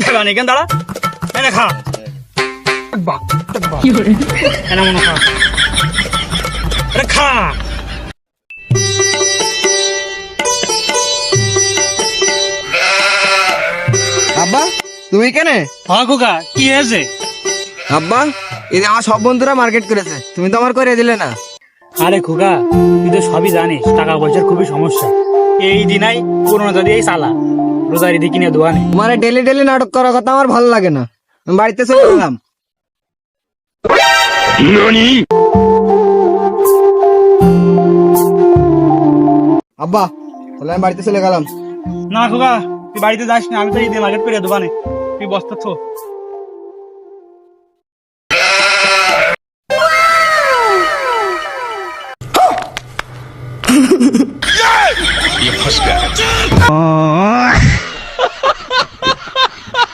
ভেবা নেই কেন দাঁড়া এনে খা এনে মনে খা আরে খা আব্বা তুমি কেনে? হ্যাঁ খোকা কি হয়েছে? আব্বা এই যে আমার সব বন্ধুরা মার্কেট করেছে, তুমি তো আমার করে দিলে না। আরে খোকা তুই তো সবই জানিস টাকা পয়সার খুবই সমস্যা। এই দিনাই পুরোনো যদি এই চালা রোজারি দিয়ে কিনে দোয়া নেই। তোমার ডেলি ডেলি নাটক করার কথা আমার ভালো লাগে না, আমি বাড়িতে চলে গেলাম। আব্বা তাহলে আমি বাড়িতে চলে গেলাম। না খোকা তুই বাড়িতে যাস না, আমি তো এই দিয়ে মার্কেট করে দোকানে তুই বস্তা থো।